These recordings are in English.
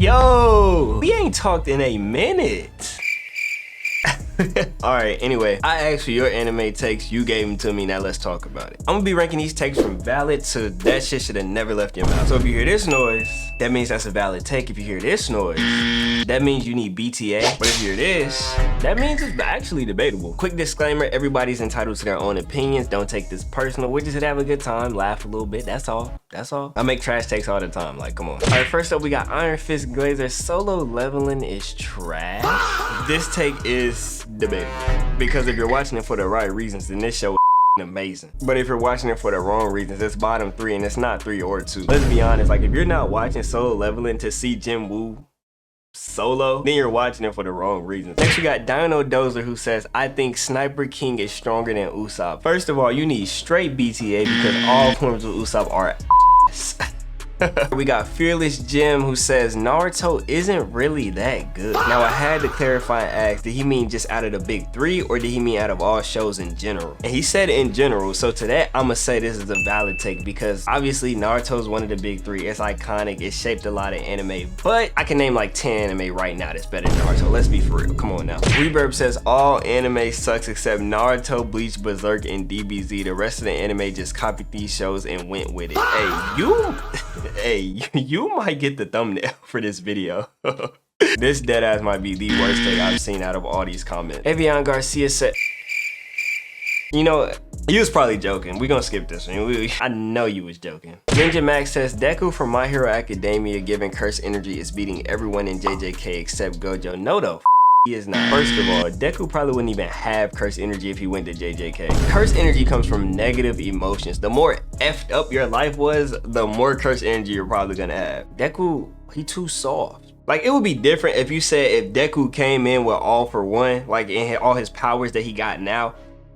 Yo, we ain't talked in a minute. Alright, anyway, I asked for your anime takes, you gave them to me, now let's talk about it. I'm gonna be ranking these takes from valid to that shit should have never left your mouth. So if you hear this noise, that means that's a valid take. If you hear this noise, that means you need BTA. But if you hear this, that means it's actually debatable. Quick disclaimer, everybody's entitled to their own opinions. Don't take this personal. We're just gonna have a good time, laugh a little bit, that's all. That's all. I make trash takes all the time, like, come on. Alright, first up, we got Iron Fist Glazer. Solo leveling is trash. This take is debatable. Because if you're watching it for the right reasons, then this show is amazing. But if you're watching it for the wrong reasons, it's bottom 3 and it's not 3 or 2. Let's be honest, like if you're not watching Solo Leveling to see Jim Woo solo, then you're watching it for the wrong reasons. Next we got Dino Dozer, who says, I think Sniper King is stronger than Usopp. First of all, you need straight BTA because all forms of Usopp are ass. We got Fearless Jim, who says Naruto isn't really that good. Now I had to clarify and ask, did he mean just out of the big 3 or did he mean out of all shows in general? And he said in general, so to that I'ma say this is a valid take because obviously Naruto's one of the big 3. It's iconic, it shaped a lot of anime, but I can name like 10 anime right now that's better than Naruto. Let's be for real, come on now. Reverb says all anime sucks except Naruto, Bleach, Berserk, and DBZ. The rest of the anime just copied these shows and went with it. Hey, you might get the thumbnail for this video. This deadass might be the worst take I've seen out of all these comments. Evian Garcia said, you know, you was probably joking. We gonna skip this one. I know you was joking. Ninja Max says, Deku from My Hero Academia giving curse energy is beating everyone in JJK except Gojo. No though. He is not. First of all, Deku probably wouldn't even have curse energy if he went to JJK. Curse energy comes from negative emotions. The more effed up your life was, the more curse energy you're probably gonna have. Deku, he too soft. Like, it would be different if you said if Deku came in with all for one, like in all his powers that he got now,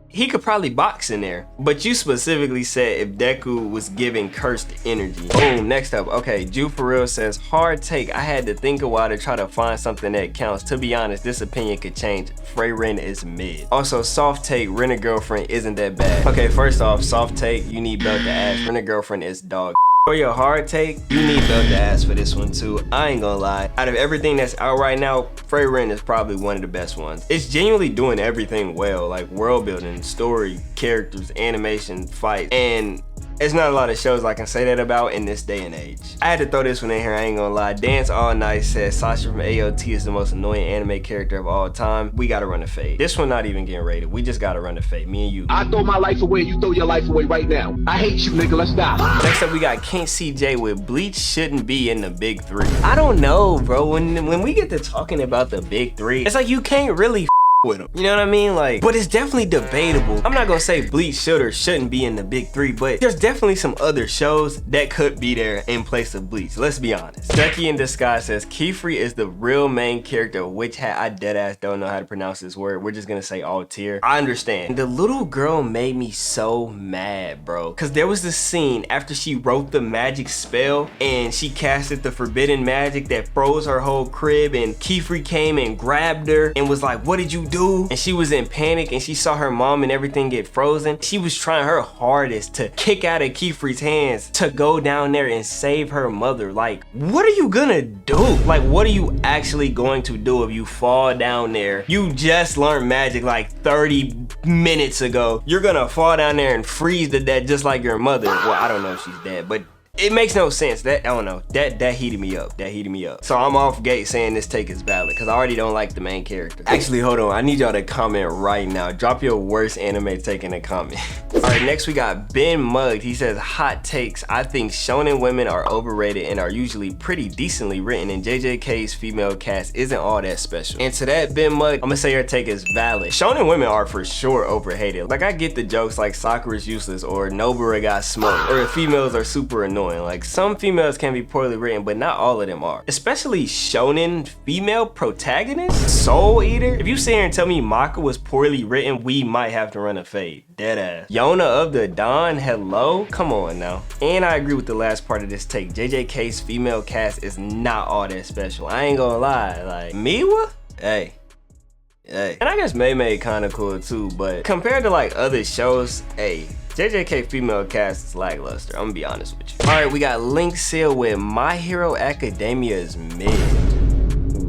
he could probably box in there. But you specifically said if Deku was giving cursed energy. Boom, next up. Okay, Ju For Real says, hard take. I had to think a while to try to find something that counts. To be honest, this opinion could change. Freyren is mid. Also, soft take, Rent a Girlfriend isn't that bad. Okay, first off, soft take, you need belt to ass. Rent a Girlfriend is dog. For your hard take, you need belt to ass for this one too. I ain't gonna lie. Out of everything that's out right now, Freyren is probably one of the best ones. It's genuinely doing everything well, like world building, story, characters, animation, fight, and it's not a lot of shows I can say that about in this day and age. I had to throw this one in here, I ain't gonna lie. Dance All Night says Sasha from AOT is the most annoying anime character of all time. We gotta run a fade. This one not even getting rated. We just gotta run a fade, me and you. I throw my life away, you throw your life away right now. I hate you, nigga, let's die. Next up we got Kent CJ with Bleach shouldn't be in the big 3. I don't know, bro. When we get to talking about the big 3, it's like you can't really with them. You know what I mean? Like, but it's definitely debatable. I'm not gonna say Bleach should or shouldn't be in the big 3, but there's definitely some other shows that could be there in place of Bleach. Let's be honest. Ducky in Disguise says Kefri is the real main character, which hat I deadass don't know how to pronounce this word. We're just gonna say all tier. I understand. The little girl made me so mad, bro. Cause there was this scene after she wrote the magic spell and she casted the forbidden magic that froze her whole crib, and Kefri came and grabbed her and was like, what did you do? And she was in panic and she saw her mom and everything get frozen. She was trying her hardest to kick out of Kefri's hands to go down there and save her mother. Like, what are you gonna do? Like, what are you actually going to do if you fall down there? You just learned magic like 30 minutes ago. You're gonna fall down there and freeze to death just like your mother. Well, I don't know if she's dead, but it makes no sense. That, I don't know, that heated me up. That heated me up. So I'm off gate saying this take is valid because I already don't like the main character. Actually, hold on, I need y'all to comment right now. Drop your worst anime take in a comment. All right, next we got Ben Mugged. He says, hot takes. I think shonen women are overrated and are usually pretty decently written, and JJK's female cast isn't all that special. And to that, Ben Mugged, I'm gonna say your take is valid. Shonen women are for sure overhated. Like, I get the jokes like Sakura's useless or Nobara got smoked or females are super annoying. Like, some females can be poorly written, but not all of them are. Especially shonen female protagonists. Soul Eater. If you sit here and tell me Maka was poorly written, we might have to run a fade. Deadass. Yona of the Dawn, hello? Come on now. And I agree with the last part of this take. JJK's female cast is not all that special. I ain't gonna lie. Like, Miwa? Hey. And I guess Mei Mei kinda cool too, but compared to like other shows, hey, JJK female cast is lackluster. I'm gonna be honest with you. All right, we got Link Seal with My Hero Academia is mid.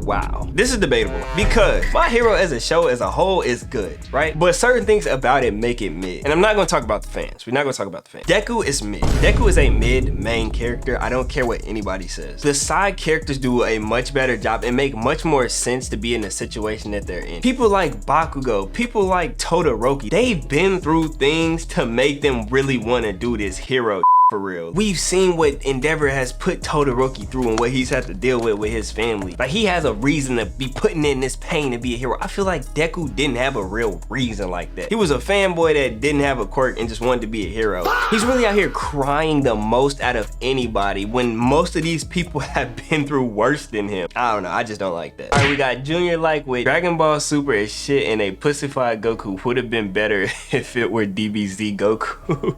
Wow, this is debatable because My Hero as a show as a whole is good, right? But certain things about it make it mid. And I'm not gonna talk about the fans. We're not gonna talk about the fans. Deku is mid. Deku is a mid main character. I don't care what anybody says. The side characters do a much better job and make much more sense to be in the situation that they're in. People like Bakugo, people like Todoroki, they've been through things to make them really wanna do this hero for real. We've seen what Endeavor has put Todoroki through and what he's had to deal with his family. Like, he has a reason to be putting in this pain to be a hero. I feel like Deku didn't have a real reason like that. He was a fanboy that didn't have a quirk and just wanted to be a hero. He's really out here crying the most out of anybody when most of these people have been through worse than him. I don't know, I just don't like that. All right, we got Junior like with Dragon Ball Super is shit and a pussified Goku would have been better if it were DBZ Goku.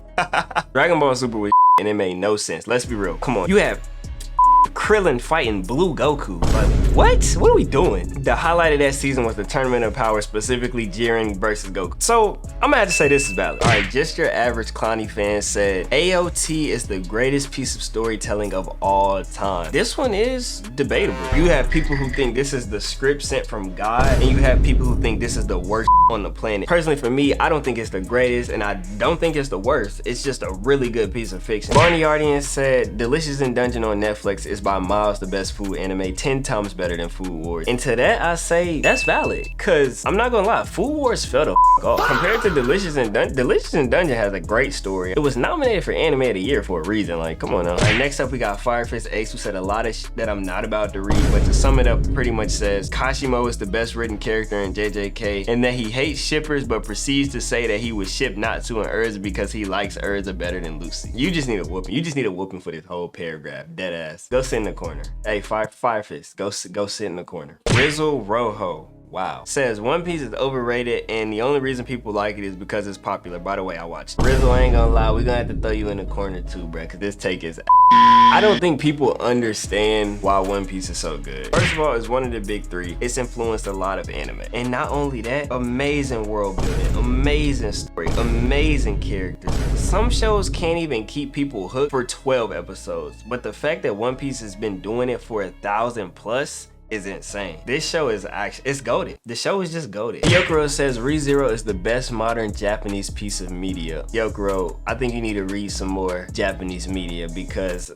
Dragon Ball Super was and it made no sense. Let's be real. Come on. You have Krillin fighting Blue Goku. Like, what? What are we doing? The highlight of that season was the Tournament of Power, specifically Jiren versus Goku. So I'm gonna have to say this is valid. All right, just your average Clowny fan said AOT is the greatest piece of storytelling of all time. This one is debatable. You have people who think this is the script sent from God, and you have people who think this is the worst on the planet. Personally, for me, I don't think it's the greatest, and I don't think it's the worst. It's just a really good piece of fiction. Barney Ardian said, Delicious in Dungeon on Netflix is by miles the best food anime, 10 times better than Food Wars. And to that, I say that's valid, cause I'm not gonna lie, Food Wars fell the off. Compared to Delicious in Dungeon, Delicious in Dungeon has a great story. It was nominated for Anime of the Year for a reason, like, come on now. All right, next up, we got Firefist Ace, who said a lot of that I'm not about to read, but to sum it up, pretty much says, Kashimo is the best written character in JJK, and that he hates shippers, but proceeds to say that he would ship Natsu and Urza because he likes Urza better than Lucy. You just need a whooping. You just need a whooping for this whole paragraph. Dead ass. Go sit in the corner. Hey, Firefist, go sit in the corner. Rizzle Rojo. Wow. Says One Piece is overrated and the only reason people like it is because it's popular. By the way, I watched it. Rizzle, I ain't gonna lie, we're gonna have to throw you in the corner too, bruh, cause this take is I don't think people understand why One Piece is so good. First of all, it's one of the big three. It's influenced a lot of anime. And not only that, amazing world building, amazing story, amazing characters. Some shows can't even keep people hooked for 12 episodes, but the fact that One Piece has been doing it for 1,000 plus is insane. This show is actually, it's goated. The show is just goated. Yokoro says ReZero is the best modern Japanese piece of media. Yokoro, I think you need to read some more Japanese media because,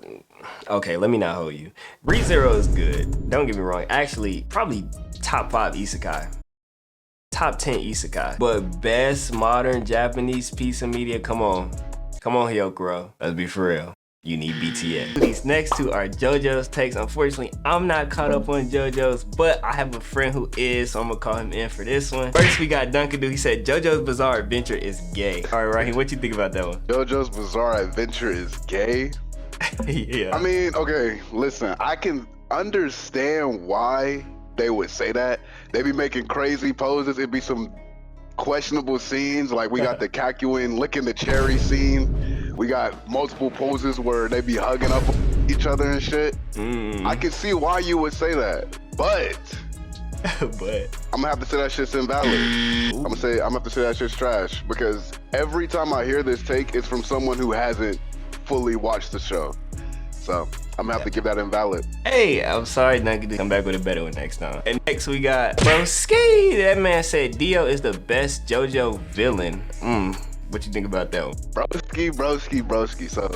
okay, let me not hold you. ReZero is good. Don't get me wrong. Actually, probably top 5 isekai. Top 10 isekai. But best modern Japanese piece of media, come on. Come on, Yokoro. Let's be for real. You need BTS. These next two are JoJo's takes. Unfortunately, I'm not caught up on JoJo's, but I have a friend who is, so I'm gonna call him in for this one. First, we got Dunkadoo. He said, JoJo's Bizarre Adventure is gay. All right, Raheem, what you think about that one? JoJo's Bizarre Adventure is gay? Yeah. I mean, okay, listen, I can understand why they would say that. They be making crazy poses. It'd be some questionable scenes, like we got the Kakuin licking the cherry scene. We got multiple poses where they be hugging up each other and shit. I can see why you would say that, but I'm gonna have to say that shit's invalid. I'm gonna have to say that shit's trash because every time I hear this take, it's from someone who hasn't fully watched the show. So I'm gonna have to give that invalid. Hey, I'm sorry, Nugget. Come back with a better one next time. And next we got Broski. That man said Dio is the best JoJo villain. What you think about that one? Broski. So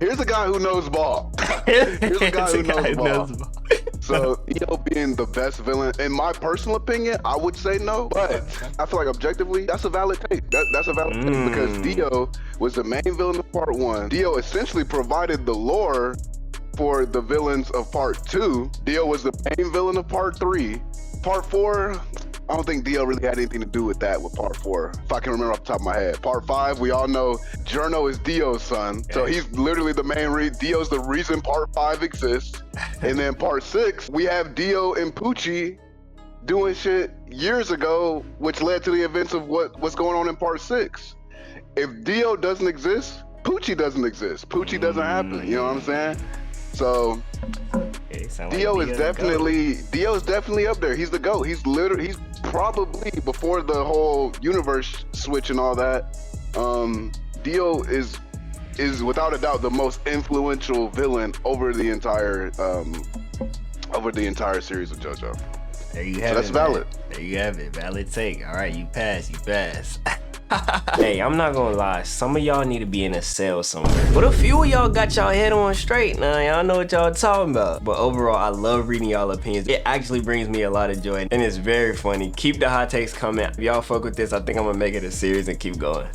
here's a guy who knows ball. Here's a guy who knows ball. So Dio being the best villain, in my personal opinion, I would say no. But I feel like objectively, that's a valid take. That's a valid take because Dio was the main villain of part 1. Dio essentially provided the lore for the villains of part 2. Dio was the main villain of part 3. Part 4, I don't think Dio really had anything to do with that with part 4, if I can remember off the top of my head. Part 5, we all know Giorno is Dio's son, so he's literally the main reason. Dio's the reason part 5 exists. And then part 6, we have Dio and Poochie doing shit years ago, which led to the events of what's going on in part 6. If Dio doesn't exist, Poochie doesn't exist. Poochie doesn't happen, you know what I'm saying? So Dio is definitely up there. He's the GOAT. He's probably, before the whole universe switch and all that, Dio is without a doubt the most influential villain over the entire series of JoJo. There you have it. That's valid. Man. There you have it. Valid take. All right, you pass. You pass. Hey, I'm not gonna lie. Some of y'all need to be in a cell somewhere. But a few of y'all got y'all head on straight. Now, y'all know what y'all talking about. But overall, I love reading y'all opinions. It actually brings me a lot of joy, and it's very funny. Keep the hot takes coming. If y'all fuck with this, I think I'm gonna make it a series and keep going.